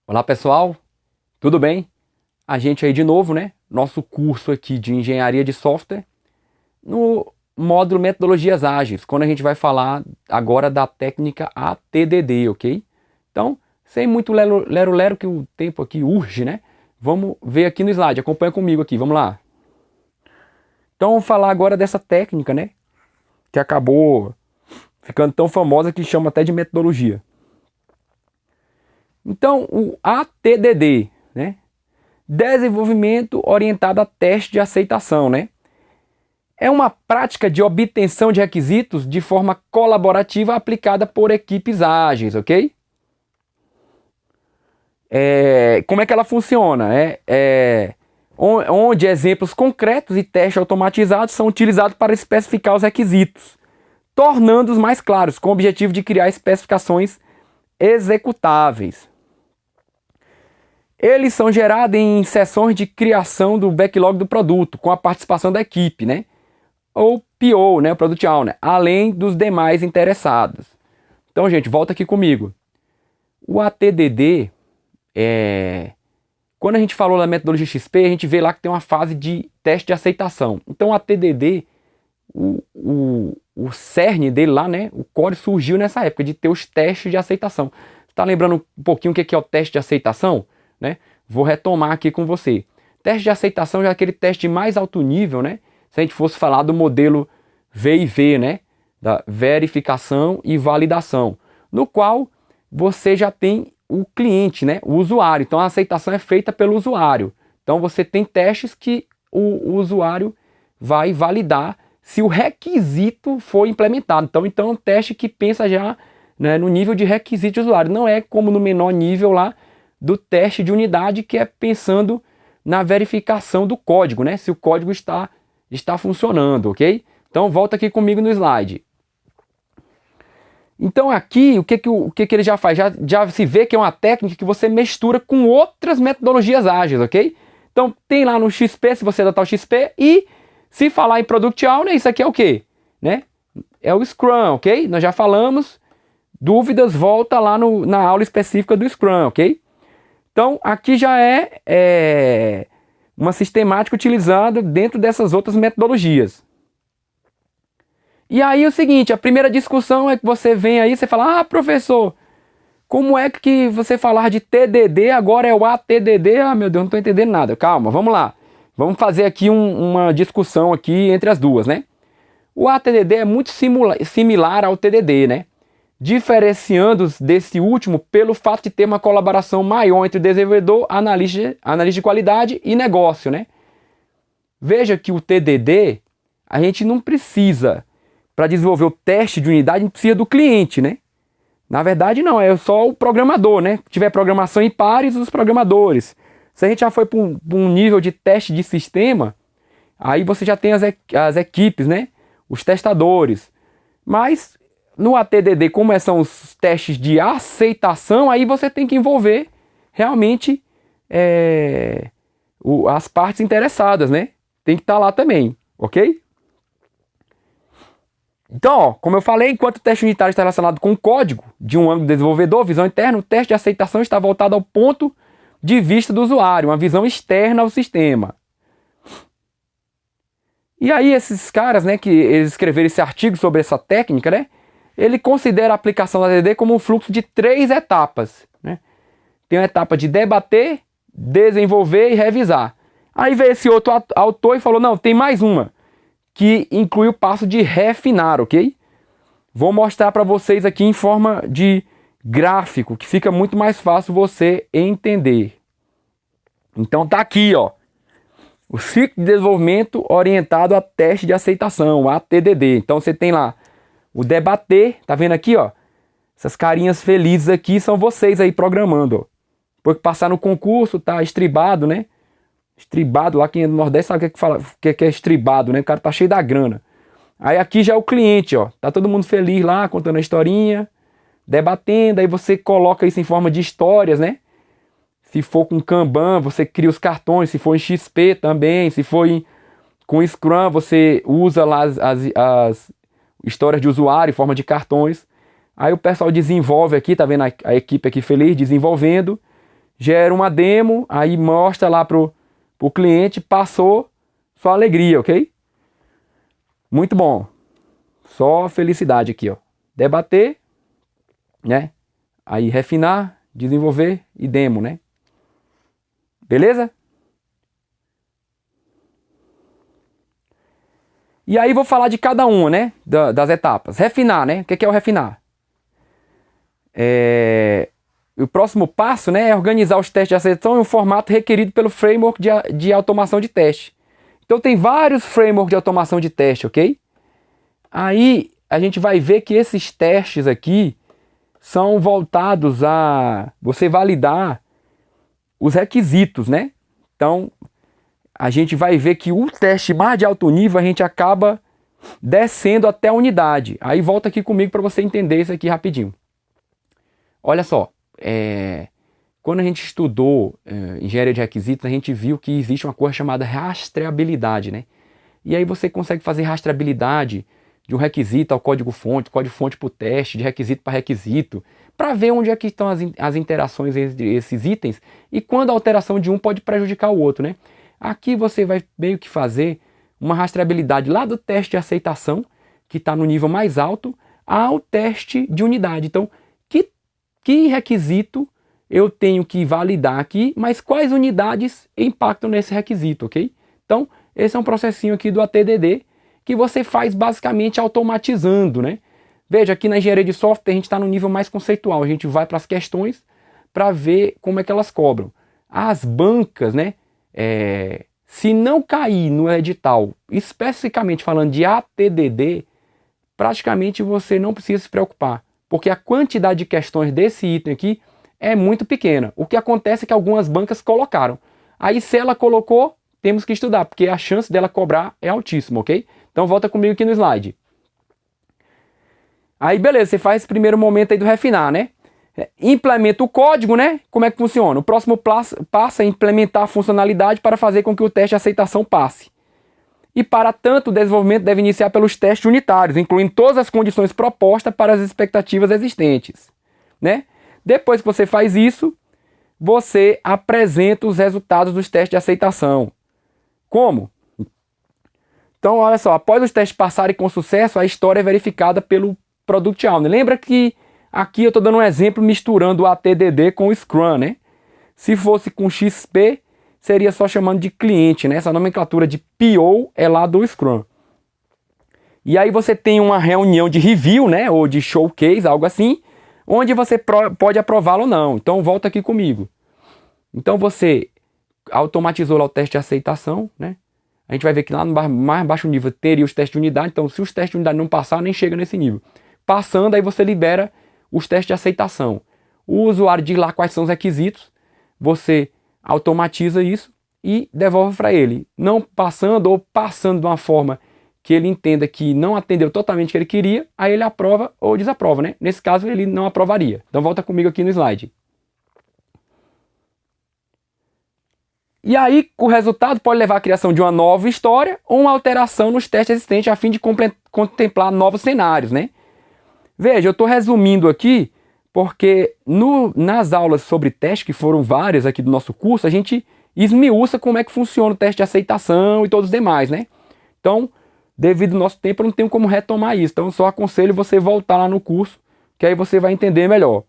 Olá pessoal, tudo bem? A gente aí de novo, né? Nosso curso aqui de engenharia de software no módulo Metodologias Ágeis, quando a gente vai falar agora da técnica ATDD, ok? Então, sem muito lero-lero que o tempo aqui urge, né? Vamos ver aqui no slide, acompanha comigo aqui, vamos lá. Então, vamos falar agora dessa técnica, né? Que acabou ficando tão famosa que chama até de metodologia. Então, o ATDD, né? Desenvolvimento orientado a teste de aceitação, né? É uma prática de obtenção de requisitos de forma colaborativa aplicada por equipes ágeis, ok? Como é que ela funciona? Onde exemplos concretos e testes automatizados são utilizados para especificar os requisitos, tornando-os mais claros, com o objetivo de criar especificações executáveis. Eles são gerados em sessões de criação do backlog do produto, com a participação da equipe, né? Ou PO, né? Product Owner, além dos demais interessados. Então, gente, volta aqui comigo. O ATDD, quando a gente falou da metodologia XP, a gente vê lá que tem uma fase de teste de aceitação. Então, o ATDD, o cerne dele lá, né? O core surgiu nessa época de ter os testes de aceitação. Tá lembrando um pouquinho o que é o teste de aceitação? Né? Vou retomar aqui com você. Teste de aceitação já é aquele teste de mais alto nível, né? Se a gente fosse falar do modelo VIV, né? Da verificação e validação, no qual você já tem o cliente, né? O usuário. Então a aceitação é feita pelo usuário. Então você tem testes que o usuário vai validar se o requisito for implementado. Então é um teste que pensa já, né, no nível de requisito de usuário. Não é como no menor nível lá do teste de unidade, que é pensando na verificação do código, né? Se o código está funcionando, ok? Então volta aqui comigo no slide. Então aqui, o que ele já faz? Já se vê que é uma técnica que você mistura com outras metodologias ágeis, ok? Então tem lá no XP, se você adotar o XP, e se falar em Product Owner, isso aqui é o quê? Né? É o Scrum, ok? Nós já falamos. Dúvidas, volta lá na aula específica do Scrum, ok? Então, aqui já é uma sistemática utilizada dentro dessas outras metodologias. E aí o seguinte, a primeira discussão é que você vem aí, você fala, professor, como é que você falar de TDD, agora é o ATDD? Ah, meu Deus, não estou entendendo nada. Calma, vamos lá. Vamos fazer aqui uma discussão aqui entre as duas, né? O ATDD é muito similar ao TDD, né? Diferenciando desse último pelo fato de ter uma colaboração maior entre desenvolvedor, analista de qualidade e negócio, né? Veja que o TDD, a gente não precisa, para desenvolver o teste de unidade, a gente precisa do cliente, né? Na verdade não, é só o programador, né? Se tiver programação em pares, os programadores. Se a gente já foi para um nível de teste de sistema, aí você já tem as equipes, né? Os testadores. Mas no ATDD, como são os testes de aceitação, aí você tem que envolver realmente as partes interessadas, né? Tem que estar lá também, ok? Então, ó, como eu falei, enquanto o teste unitário está relacionado com o código de um ângulo desenvolvedor, visão interna, o teste de aceitação está voltado ao ponto de vista do usuário, uma visão externa ao sistema. E aí esses caras, né, que eles escreveram esse artigo sobre essa técnica, né? Ele considera a aplicação da ATDD como um fluxo de 3 etapas, né? Tem a etapa de debater, desenvolver e revisar. Aí veio esse outro autor e falou, não, tem mais uma, que inclui o passo de refinar, ok? Vou mostrar para vocês aqui em forma de gráfico, que fica muito mais fácil você entender. Então tá aqui, ó, o ciclo de desenvolvimento orientado a teste de aceitação, ATDD. Então você tem lá o debater, tá vendo aqui, ó? Essas carinhas felizes aqui são vocês aí programando, ó. Depois que passar no concurso, tá estribado, né? Estribado, lá quem é do Nordeste sabe o que é estribado, né? O cara tá cheio da grana. Aí aqui já é o cliente, ó. Tá todo mundo feliz lá, contando a historinha, debatendo, aí você coloca isso em forma de histórias, né? Se for com Kanban, você cria os cartões, se for em XP também, se for com Scrum, você usa lá as histórias de usuário em forma de cartões. Aí o pessoal desenvolve aqui, tá vendo a equipe aqui feliz desenvolvendo. gera uma demo, aí mostra lá pro cliente, passou, só alegria, ok? Muito bom. Só felicidade aqui, ó. Debater, né? Aí refinar, desenvolver e demo, né? Beleza? E aí vou falar de cada uma, né? Das etapas. Refinar, né? O que é o refinar? O próximo passo, né, é organizar os testes de aceitação em um formato requerido pelo framework de automação de teste. Então tem vários frameworks de automação de teste, ok? Aí a gente vai ver que esses testes aqui são voltados a você validar os requisitos, né? Então a gente vai ver que o teste mais de alto nível a gente acaba descendo até a unidade. Aí volta aqui comigo para você entender isso aqui rapidinho. Olha só, quando a gente estudou engenharia de requisitos, a gente viu que existe uma coisa chamada rastreabilidade, né? E aí você consegue fazer rastreabilidade de um requisito ao código-fonte para o teste, de requisito para requisito, para ver onde é que estão as interações entre esses itens e quando a alteração de um pode prejudicar o outro, né? Aqui você vai meio que fazer uma rastreabilidade lá do teste de aceitação, que está no nível mais alto, ao teste de unidade. Então, que requisito eu tenho que validar aqui, mas quais unidades impactam nesse requisito, ok? Então, esse é um processinho aqui do ATDD que você faz basicamente automatizando, né? Veja, aqui na engenharia de software a gente está no nível mais conceitual, a gente vai para as questões para ver como é que elas cobram. As bancas, né? Se não cair no edital, especificamente falando de ATDD, praticamente você não precisa se preocupar, porque a quantidade de questões desse item aqui é muito pequena. O que acontece é que algumas bancas colocaram. Aí se ela colocou, temos que estudar, porque a chance dela cobrar é altíssima, ok? Então volta comigo aqui no slide. Aí beleza, você faz esse primeiro momento aí do refinar, né? Implementa o código, né? Como é que funciona? O próximo passo é implementar a funcionalidade para fazer com que o teste de aceitação passe. E para tanto, o desenvolvimento deve iniciar pelos testes unitários, incluindo todas as condições propostas para as expectativas existentes, né? Depois que você faz isso, você apresenta os resultados dos testes de aceitação. Como? Então, olha só, após os testes passarem com sucesso, a história é verificada pelo Product Owner. Lembra que aqui eu estou dando um exemplo misturando o ATDD com o Scrum, né? Se fosse com XP, seria só chamando de cliente, né? Essa nomenclatura de PO é lá do Scrum. E aí você tem uma reunião de review, né? Ou de showcase, algo assim, onde você pode aprová-lo ou não. Então volta aqui comigo. Então você automatizou lá o teste de aceitação, né? A gente vai ver que lá no mais baixo nível teria os testes de unidade. Então se os testes de unidade não passar, nem chega nesse nível. Passando, aí você libera os testes de aceitação. O usuário diz lá quais são os requisitos, você automatiza isso e devolve para ele. Não passando ou passando de uma forma que ele entenda que não atendeu totalmente o que ele queria, aí ele aprova ou desaprova, né? Nesse caso ele não aprovaria. Então volta comigo aqui no slide. E aí o resultado pode levar à criação de uma nova história ou uma alteração nos testes existentes a fim de contemplar novos cenários, né? Veja, eu estou resumindo aqui porque nas aulas sobre teste, que foram várias aqui do nosso curso, a gente esmiuça como é que funciona o teste de aceitação e todos os demais, né? Então, devido ao nosso tempo, eu não tenho como retomar isso. Então, eu só aconselho você voltar lá no curso, que aí você vai entender melhor.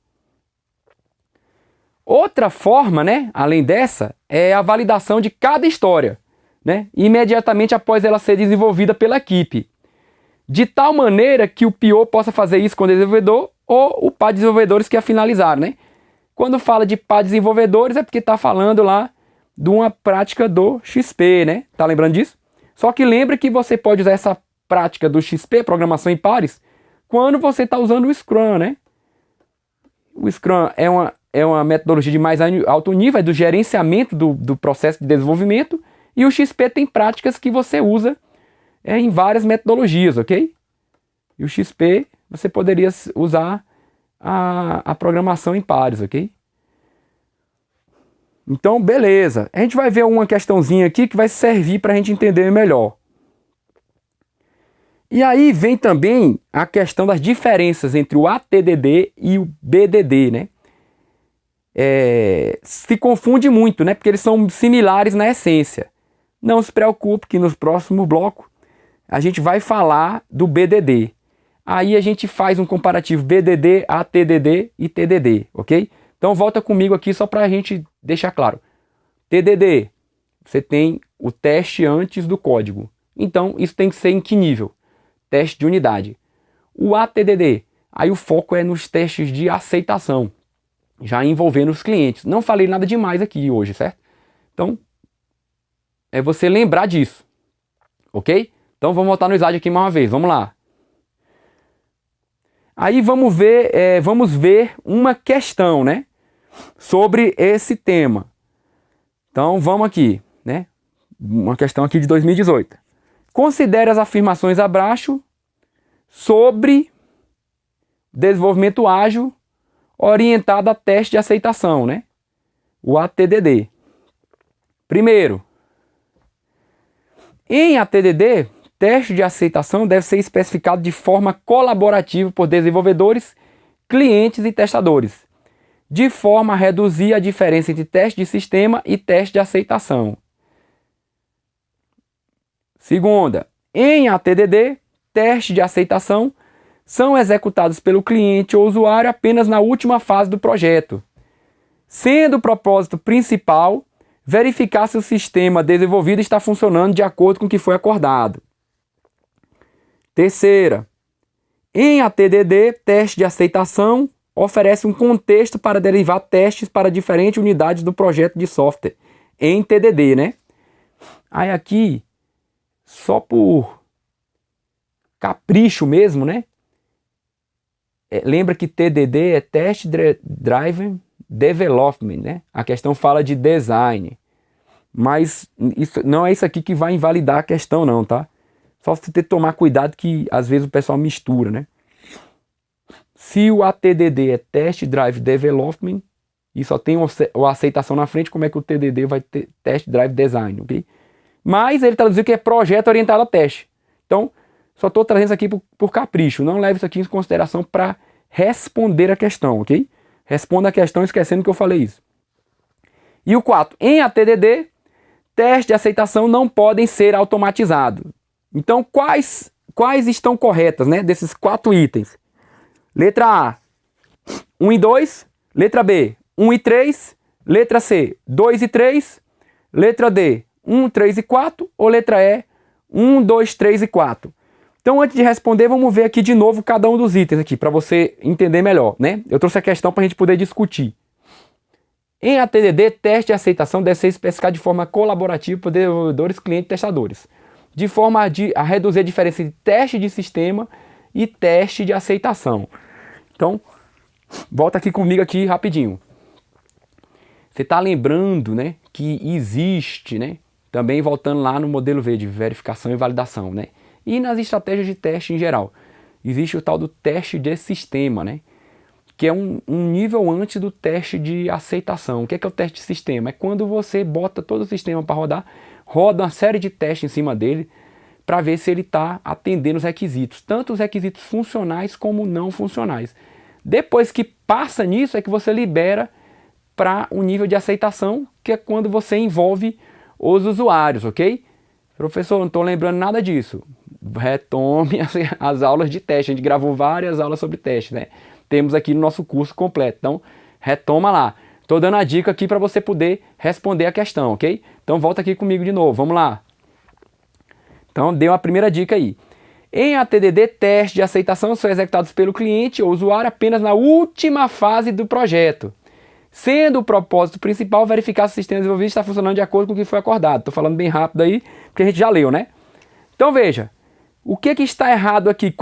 Outra forma, né, além dessa, é a validação de cada história, né? Imediatamente após ela ser desenvolvida pela equipe. De tal maneira que o PO possa fazer isso com o desenvolvedor ou o par de desenvolvedores que a finalizaram, né? Quando fala de par de desenvolvedores é porque está falando lá de uma prática do XP, né? Tá lembrando disso? Só que lembre que você pode usar essa prática do XP, programação em pares, quando você está usando o Scrum, né? O Scrum é uma metodologia de mais alto nível, é do gerenciamento do processo de desenvolvimento, e o XP tem práticas que você usa em várias metodologias, ok? E o XP você poderia usar a programação em pares, ok? Então, beleza. A gente vai ver uma questãozinha aqui que vai servir para a gente entender melhor. E aí vem também a questão das diferenças entre o ATDD e o BDD, né? se confunde muito, né? Porque eles são similares na essência. Não se preocupe que no próximo bloco a gente vai falar do BDD. Aí a gente faz um comparativo BDD, ATDD e TDD, ok? Então volta comigo aqui só para a gente deixar claro. TDD, você tem o teste antes do código. Então isso tem que ser em que nível? Teste de unidade. O ATDD, aí o foco é nos testes de aceitação, já envolvendo os clientes. Não falei nada demais aqui hoje, certo? Então é você lembrar disso, ok? Então vamos voltar no slide aqui mais uma vez, vamos lá. Aí vamos ver uma questão, né, sobre esse tema. Então vamos aqui, né, uma questão aqui de 2018. Considere as afirmações abaixo sobre desenvolvimento ágil orientado a teste de aceitação, né, o ATDD. Primeiro, em ATDD, teste de aceitação deve ser especificado de forma colaborativa por desenvolvedores, clientes e testadores, de forma a reduzir a diferença entre teste de sistema e teste de aceitação. Segunda, em ATDD, testes de aceitação são executados pelo cliente ou usuário apenas na última fase do projeto, sendo o propósito principal verificar se o sistema desenvolvido está funcionando de acordo com o que foi acordado. Terceira, em ATDD, teste de aceitação oferece um contexto para derivar testes para diferentes unidades do projeto de software, em TDD, né? Aí aqui, só por capricho mesmo, né? Lembra que TDD é Test Driven Development, né? A questão fala de design, mas isso, não é isso aqui que vai invalidar a questão não, tá? Só você ter que tomar cuidado que às vezes o pessoal mistura, né? Se o ATDD é Test Drive Development e só tem a aceitação na frente, como é que o TDD vai ter Test Drive Design, ok? Mas ele traduziu que é projeto orientado a teste. Então, só estou trazendo isso aqui por capricho. Não leve isso aqui em consideração para responder a questão, ok? Responda a questão esquecendo que eu falei isso. E o 4. Em ATDD, testes de aceitação não podem ser automatizados. Então, quais estão corretas, né, desses 4 itens? Letra A, 1 e 2. Letra B, 1 e 3. Letra C, 2 e 3. Letra D, 1, 3 e 4. Ou letra E, 1, 2, 3 e 4. Então, antes de responder, vamos ver aqui de novo cada um dos itens aqui, para você entender melhor, né? Eu trouxe a questão para a gente poder discutir. Em ATDD, teste de aceitação deve ser especificado de forma colaborativa por desenvolvedores, clientes e testadores, de forma a reduzir a diferença entre teste de sistema e teste de aceitação. Então, volta aqui comigo aqui rapidinho. Você está lembrando, né, que existe, né, também voltando lá no modelo V de verificação e validação, né, e nas estratégias de teste em geral, existe o tal do teste de sistema, né, que é um nível antes do teste de aceitação. O que é o teste de sistema? É quando você bota todo o sistema para rodar, roda uma série de testes em cima dele para ver se ele está atendendo os requisitos, tanto os requisitos funcionais como não funcionais. Depois que passa nisso é que você libera para um nível de aceitação, que é quando você envolve os usuários, ok? Professor, não estou lembrando nada disso. Retome as aulas de teste, a gente gravou várias aulas sobre teste, né? Temos aqui no nosso curso completo, então retoma lá. Estou dando a dica aqui para você poder responder a questão, ok? Então volta aqui comigo de novo, vamos lá. Então deu a primeira dica aí. Em ATDD, testes de aceitação são executados pelo cliente ou usuário apenas na última fase do projeto, sendo o propósito principal verificar se o sistema desenvolvido está funcionando de acordo com o que foi acordado. Estou falando bem rápido aí, porque a gente já leu, né? Então veja, o que está errado aqui?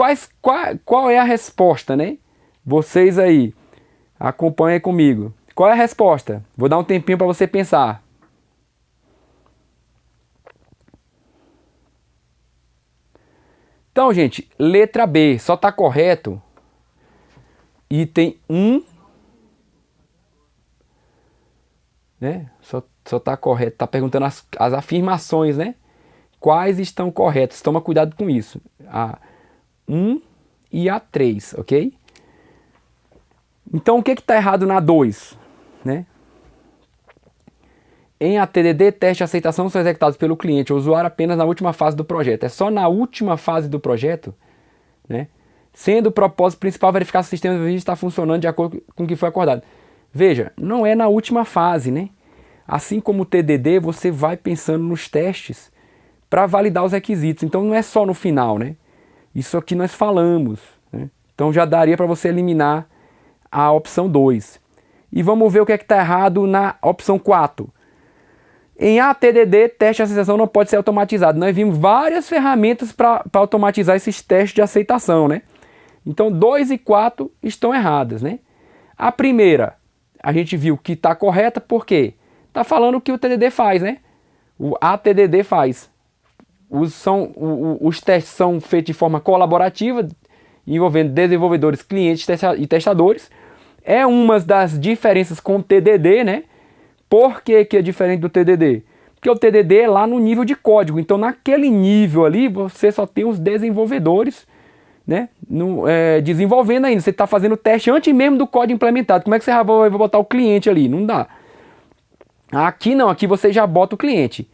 Qual é a resposta, né? Vocês aí, acompanhem comigo. Qual é a resposta? Vou dar um tempinho para você pensar. Então, gente, letra B, só está correto item 1, né? Só está correto, está perguntando as afirmações, né? Quais estão corretas? Toma cuidado com isso. A 1 e a 3, ok? Então, o que está errado na 2? né? Em ATDD, teste de aceitação são executados pelo cliente ou usuário apenas na última fase do projeto. É só na última fase do projeto, né? Sendo o propósito principal verificar se o sistema está funcionando de acordo com o que foi acordado. Veja, não é na última fase, né? Assim como o TDD, você vai pensando nos testes para validar os requisitos. Então não é só no final, né? Isso aqui nós falamos, né? Então já daria para você eliminar a opção 2. E vamos ver o que é que está errado na opção 4. Em ATDD, teste de aceitação não pode ser automatizado. Nós vimos várias ferramentas para automatizar esses testes de aceitação, né? Então 2 e 4 estão erradas, né? A primeira, a gente viu que está correta, por quê? Está falando o que o TDD faz, né? O ATDD faz. Os testes são feitos de forma colaborativa, envolvendo desenvolvedores, clientes e testadores. É uma das diferenças com o TDD, né? Por que é diferente do TDD? Porque o TDD é lá no nível de código. Então, naquele nível ali, você só tem os desenvolvedores, né? Desenvolvendo ainda. Você está fazendo o teste antes mesmo do código implementado. Como é que você vai botar o cliente ali? Não dá. Aqui não, aqui você já bota o cliente.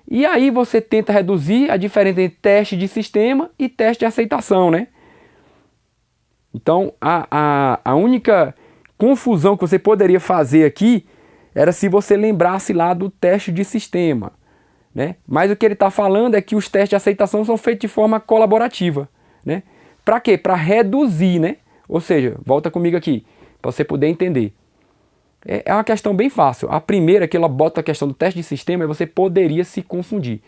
E aí você tenta reduzir a diferença entre teste de sistema e teste de aceitação, né? Então, a única confusão que você poderia fazer aqui era se você lembrasse lá do teste de sistema, né? Mas o que ele está falando é que os testes de aceitação são feitos de forma colaborativa, né? Para quê? Para reduzir, né? Ou seja, volta comigo aqui, para você poder entender. É uma questão bem fácil. A primeira que ela bota a questão do teste de sistema é você poderia se confundir.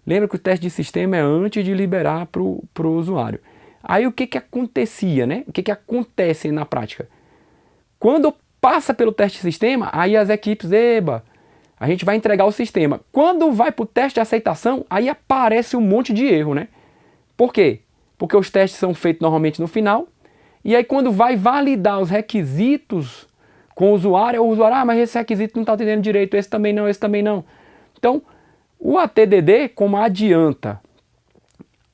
Lembra que o teste de sistema é antes de liberar para o usuário. Aí o que acontecia, né? O que acontece na prática? Quando passa pelo teste de sistema, aí as equipes, a gente vai entregar o sistema. Quando vai para o teste de aceitação, aí aparece um monte de erro, né? Por quê? Porque os testes são feitos normalmente no final, e aí quando vai validar os requisitos com o usuário, mas esse requisito não está atendendo direito, esse também não, esse também não. Então, o ATDD, como adianta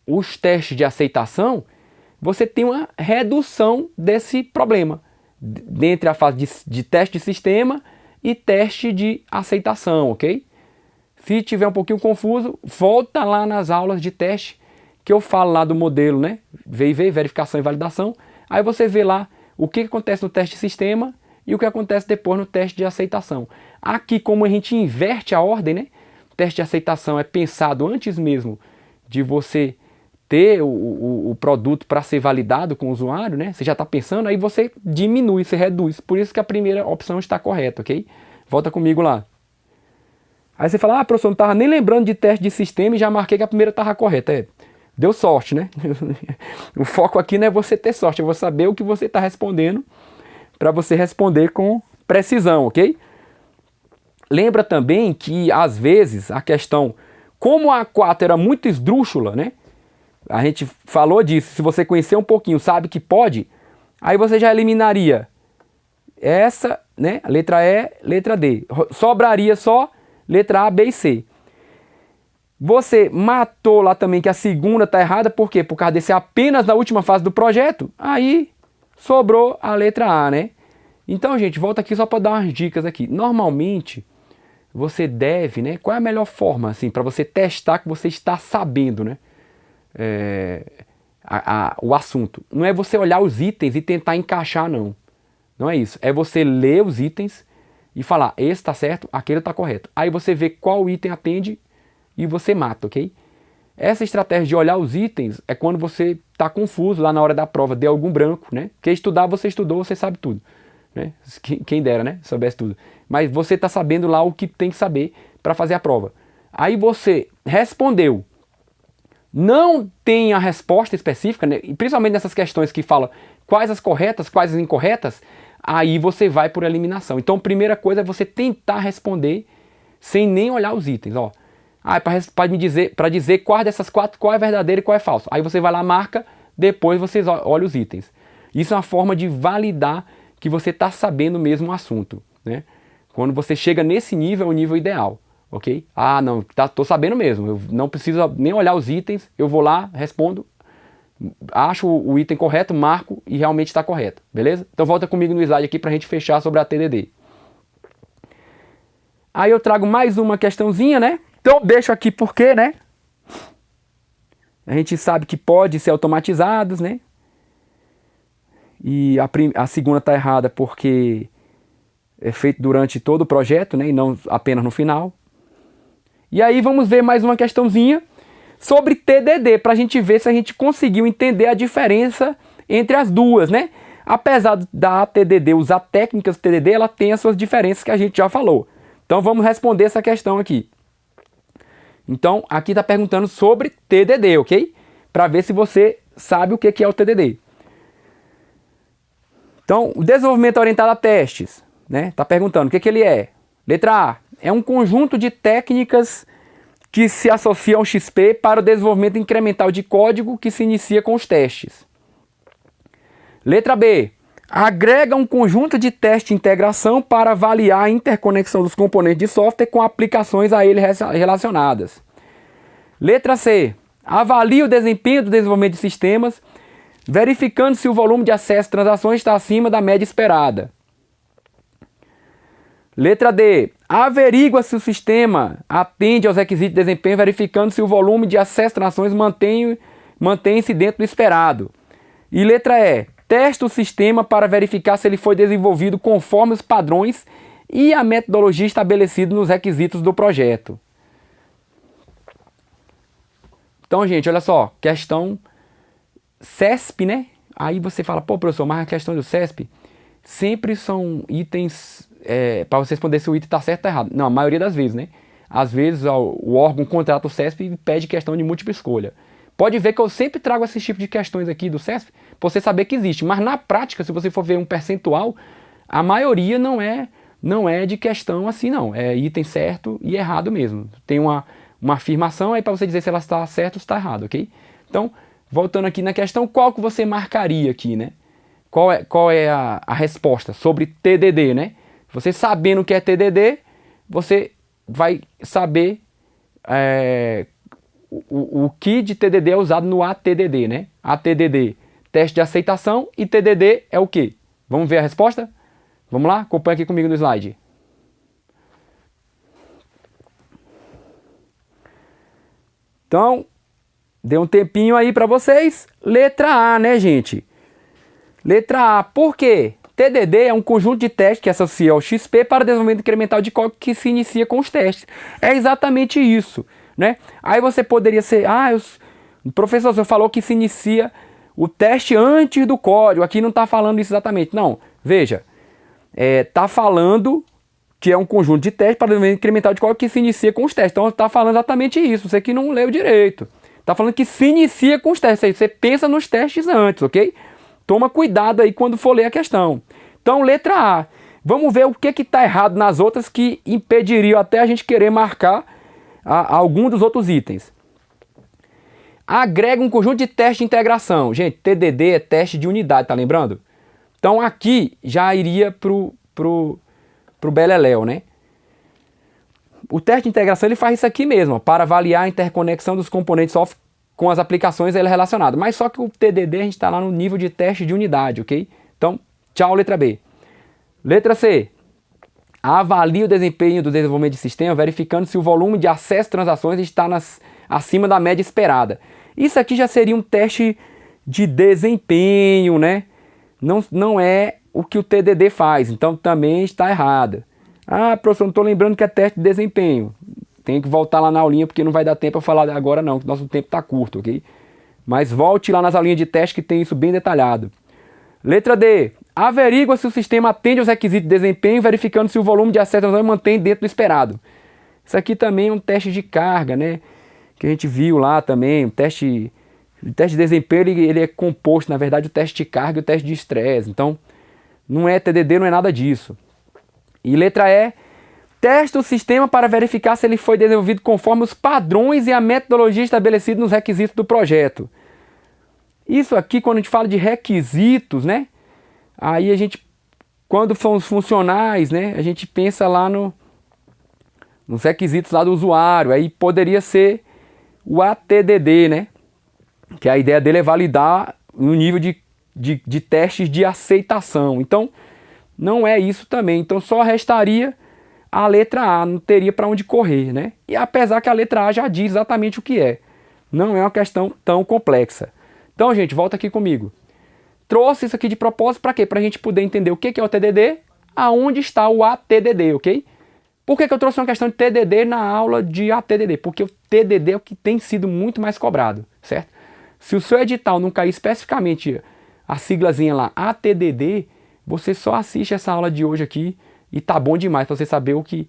os testes de aceitação, você tem uma redução desse problema entre a fase de teste de sistema e teste de aceitação, ok? Se tiver um pouquinho confuso, volta lá nas aulas de teste que eu falo lá do modelo, né? VIV, verificação e validação. Aí você vê lá o que acontece no teste de sistema e o que acontece depois no teste de aceitação. Aqui, como a gente inverte a ordem, né? O teste de aceitação é pensado antes mesmo de você ter o produto para ser validado com o usuário, né? Você já está pensando, aí você diminui, você reduz. Por isso que a primeira opção está correta, ok? Volta comigo lá. Aí você fala, professor, não estava nem lembrando de teste de sistema e já marquei que a primeira estava correta. Deu sorte, né? O foco aqui não é você ter sorte, é você saber o que você está respondendo para você responder com precisão, ok? Lembra também que, às vezes, a questão, como a 4 era muito esdrúxula, né? A gente falou disso, se você conhecer um pouquinho, sabe que pode, aí você já eliminaria essa, né? Letra E, letra D. Sobraria só letra A, B e C. Você matou lá também que a segunda está errada, por quê? Por causa de ser apenas na última fase do projeto, aí sobrou a letra A, né? Então, gente, volta aqui só para dar umas dicas aqui. Normalmente, você deve, né? Qual é a melhor forma, assim, para você testar que você está sabendo, né? O assunto. Não é você olhar os itens e tentar encaixar, não. Não é isso. É você ler os itens e falar, esse está certo, aquele está correto. Aí você vê qual item atende e você mata, ok? Essa estratégia de olhar os itens é quando você está confuso lá na hora da prova, deu algum branco, né? Porque estudar, você estudou, você sabe tudo, né? Quem dera, né? Soubesse tudo. Mas você está sabendo lá o que tem que saber para fazer a prova. Aí você respondeu, não tem a resposta específica, né? E principalmente nessas questões que falam quais as corretas, quais as incorretas, aí você vai por eliminação. Então, a primeira coisa é você tentar responder sem nem olhar os itens, ó. Para dizer qual dessas 4, qual é verdadeiro e qual é falso. Aí você vai lá, marca, depois você olha os itens. Isso é uma forma de validar que você está sabendo mesmo o assunto, né? Quando você chega nesse nível, é o nível ideal, ok? Não, tô sabendo mesmo, eu não preciso nem olhar os itens, eu vou lá, respondo, acho o item correto, marco e realmente está correto, beleza? Então volta comigo no slide aqui para a gente fechar sobre a TDD. Aí eu trago mais uma questãozinha, né? Então eu deixo aqui porque, né? A gente sabe que pode ser automatizados, né? E a segunda está errada porque é feito durante todo o projeto, né? E não apenas no final. E aí vamos ver mais uma questãozinha sobre TDD, para a gente ver se a gente conseguiu entender a diferença entre as duas, né? Apesar da TDD usar técnicas TDD, ela tem as suas diferenças que a gente já falou. Então vamos responder essa questão aqui. Então aqui está perguntando sobre TDD, ok? Para ver se você sabe o que é o TDD. Então, o desenvolvimento orientado a testes, né? Está perguntando o que ele é. Letra A, é um conjunto de técnicas que se associam ao XP para o desenvolvimento incremental de código que se inicia com os testes. Letra B, agrega um conjunto de testes de integração para avaliar a interconexão dos componentes de software com aplicações a ele relacionadas. Letra C, avalia o desempenho do desenvolvimento de sistemas, verificando se o volume de acesso a transações está acima da média esperada. Letra D, averigua se o sistema atende aos requisitos de desempenho, verificando se o volume de acesso a transações mantém-se dentro do esperado. E letra E, testa o sistema para verificar se ele foi desenvolvido conforme os padrões e a metodologia estabelecida nos requisitos do projeto. Então, gente, olha só, questão CESP, né? Aí você fala, pô, professor, mas a questão do CESP sempre são itens para você responder se o item está certo ou tá errado. Não, a maioria das vezes, né? Às vezes o órgão contrata o CESP e pede questão de múltipla escolha. Pode ver que eu sempre trago esse tipo de questões aqui do CESP para você saber que existe. Mas na prática, se você for ver um percentual, a maioria não é de questão assim, não. É item certo e errado mesmo. Tem uma afirmação aí para você dizer se ela está certa ou está errada, ok? Então, voltando aqui na questão, qual que você marcaria aqui, né? Qual é a resposta sobre TDD, né? Você sabendo o que é TDD, você vai saber o que de TDD é usado no ATDD, né? ATDD, teste de aceitação, e TDD é o quê? Vamos ver a resposta? Vamos lá? Acompanha aqui comigo no slide. Então, deu um tempinho aí para vocês. Letra A, né, gente? Letra A, por quê? TDD é um conjunto de testes que associa ao XP para o desenvolvimento incremental de código que se inicia com os testes. É exatamente isso, né? Aí você poderia ser, o professor você falou que se inicia o teste antes do código. Aqui não está falando isso exatamente. Não, veja, está falando que é um conjunto de testes para o desenvolvimento incremental de código que se inicia com os testes. Então está falando exatamente isso. Você que não leu direito. Está falando que se inicia com os testes. Você pensa nos testes antes, ok? Toma cuidado aí quando for ler a questão. Então, letra A. Vamos ver o que está errado nas outras que impediriam até a gente querer marcar algum dos outros itens. Agrega um conjunto de testes de integração. Gente, TDD é teste de unidade, tá lembrando? Então, aqui já iria pro beleléu, né? O teste de integração ele faz isso aqui mesmo, ó, para avaliar a interconexão dos componentes software com as aplicações relacionadas. Mas só que o TDD a gente está lá no nível de teste de unidade, ok? Então, tchau, letra B. Letra C. Avalie o desempenho do desenvolvimento de sistema, verificando se o volume de acesso a transações está acima da média esperada. Isso aqui já seria um teste de desempenho, né? Não é o que o TDD faz, então também está errado. Professor, não estou lembrando que é teste de desempenho. Tem que voltar lá na aulinha, porque não vai dar tempo para falar agora não, que nosso tempo está curto, ok? Mas volte lá nas aulinhas de teste que tem isso bem detalhado. Letra D. Averigua se o sistema atende aos requisitos de desempenho, verificando se o volume de acesso mantém dentro do esperado. Isso aqui também é um teste de carga, né? Que a gente viu lá também. O teste de desempenho ele é composto, na verdade, o teste de carga e o teste de estresse. Então, não é TDD, não é nada disso. E letra E. Testa o sistema para verificar se ele foi desenvolvido conforme os padrões e a metodologia estabelecida nos requisitos do projeto. Isso aqui, quando a gente fala de requisitos, né? Aí a gente, quando são os funcionais, né? A gente pensa lá nos requisitos lá do usuário. Aí poderia ser o ATDD, né? Que a ideia dele é validar no nível de testes de aceitação. Então, não é isso também. Então, só restaria a letra A, não teria para onde correr, né? E apesar que a letra A já diz exatamente o que é. Não é uma questão tão complexa. Então, gente, volta aqui comigo. Trouxe isso aqui de propósito para quê? Para a gente poder entender o que é o TDD, aonde está o ATDD, ok? Por que eu trouxe uma questão de TDD na aula de ATDD? Porque o TDD é o que tem sido muito mais cobrado, certo? Se o seu edital não cair especificamente a siglazinha lá, ATDD, você só assiste essa aula de hoje aqui e tá bom demais para você saber o que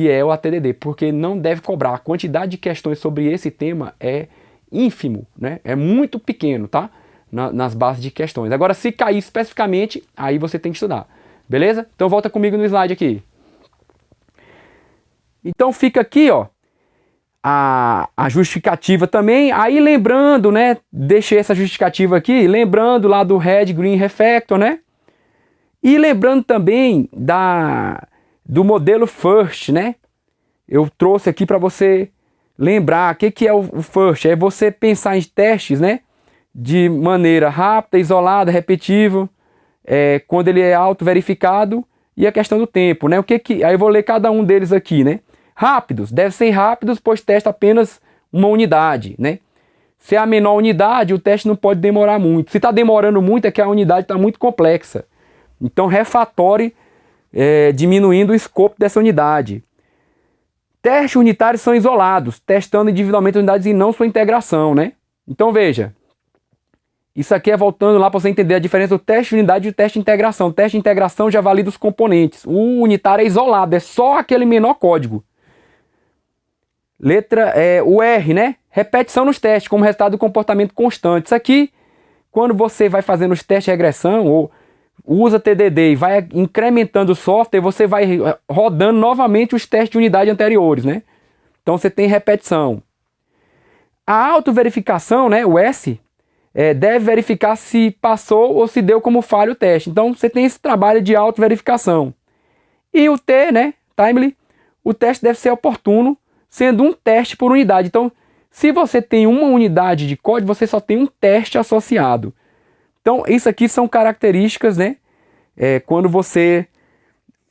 é o ATDD, porque não deve cobrar. A quantidade de questões sobre esse tema é ínfimo, né? É muito pequeno, tá? Nas bases de questões. Agora, se cair especificamente, aí você tem que estudar. Beleza? Então volta comigo no slide aqui. Então fica aqui, ó, a justificativa também. Aí lembrando, né, deixei essa justificativa aqui, lembrando lá do Red Green Refactor, né? E lembrando também do modelo FIRST, né? Eu trouxe aqui para você lembrar o que é o FIRST. É você pensar em testes, né, de maneira rápida, isolada, repetitiva, quando ele é auto-verificado, e a questão do tempo, né? Aí eu vou ler cada um deles aqui, né? Rápidos, devem ser rápidos, pois testa apenas uma unidade, né? Se é a menor unidade, o teste não pode demorar muito. Se está demorando muito, é que a unidade está muito complexa. Então, refatore diminuindo o escopo dessa unidade. Testes unitários são isolados, testando individualmente unidades e não sua integração, né? Então, veja. Isso aqui é voltando lá para você entender a diferença do teste de unidade e do teste de integração. O teste de integração já valida os componentes. O unitário é isolado, é só aquele menor código. O R, né? Repetição nos testes, como resultado do comportamento constante. Isso aqui, quando você vai fazendo os testes de regressão, ou usa TDD e vai incrementando o software, você vai rodando novamente os testes de unidade anteriores, né? Então você tem repetição. A autoverificação, né? O S, deve verificar se passou ou se deu como falha o teste. Então você tem esse trabalho de autoverificação. E o T, né? Timely, o teste deve ser oportuno, sendo um teste por unidade. Então, se você tem uma unidade de código, você só tem um teste associado. Então, isso aqui são características, né? Quando você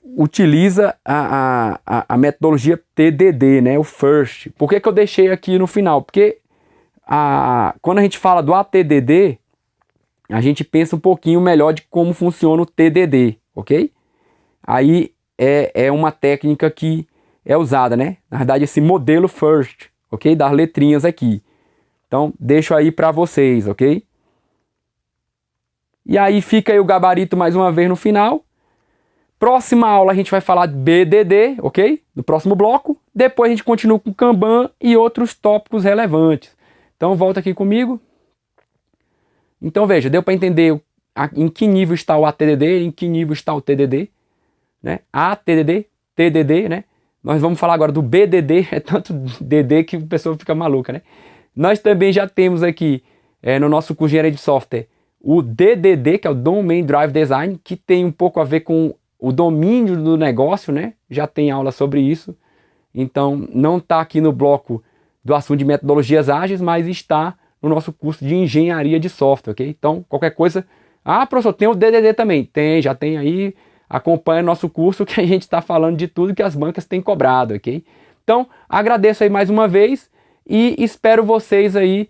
utiliza a metodologia TDD, né? O FIRST. Por que eu deixei aqui no final? Porque quando a gente fala do ATDD, a gente pensa um pouquinho melhor de como funciona o TDD, ok? Aí é uma técnica que é usada, né? Na verdade, esse modelo FIRST, ok? Das letrinhas aqui. Então, deixo aí para vocês, ok? E aí fica aí o gabarito mais uma vez no final. Próxima aula a gente vai falar de BDD, ok? No próximo bloco. Depois a gente continua com Kanban e outros tópicos relevantes. Então, volta aqui comigo. Então, veja, deu para entender em que nível está o ATDD, em que nível está o TDD, né? ATDD, TDD, né? Nós vamos falar agora do BDD, é tanto DD que a pessoa fica maluca, né? Nós também já temos aqui, no nosso curso de engenharia de software, o DDD, que é o Domain Drive Design, que tem um pouco a ver com o domínio do negócio, né? Já tem aula sobre isso. Então, não está aqui no bloco do assunto de metodologias ágeis, mas está no nosso curso de engenharia de software, ok? Então, qualquer coisa... professor, tem o DDD também? Tem, já tem aí... Acompanha nosso curso que a gente está falando de tudo que as bancas têm cobrado, ok? Então, agradeço aí mais uma vez e espero vocês aí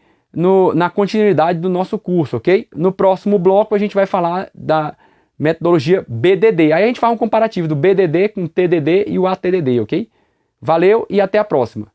na continuidade do nosso curso, ok? No próximo bloco a gente vai falar da metodologia BDD. Aí a gente faz um comparativo do BDD com o TDD e o ATDD, ok? Valeu e até a próxima.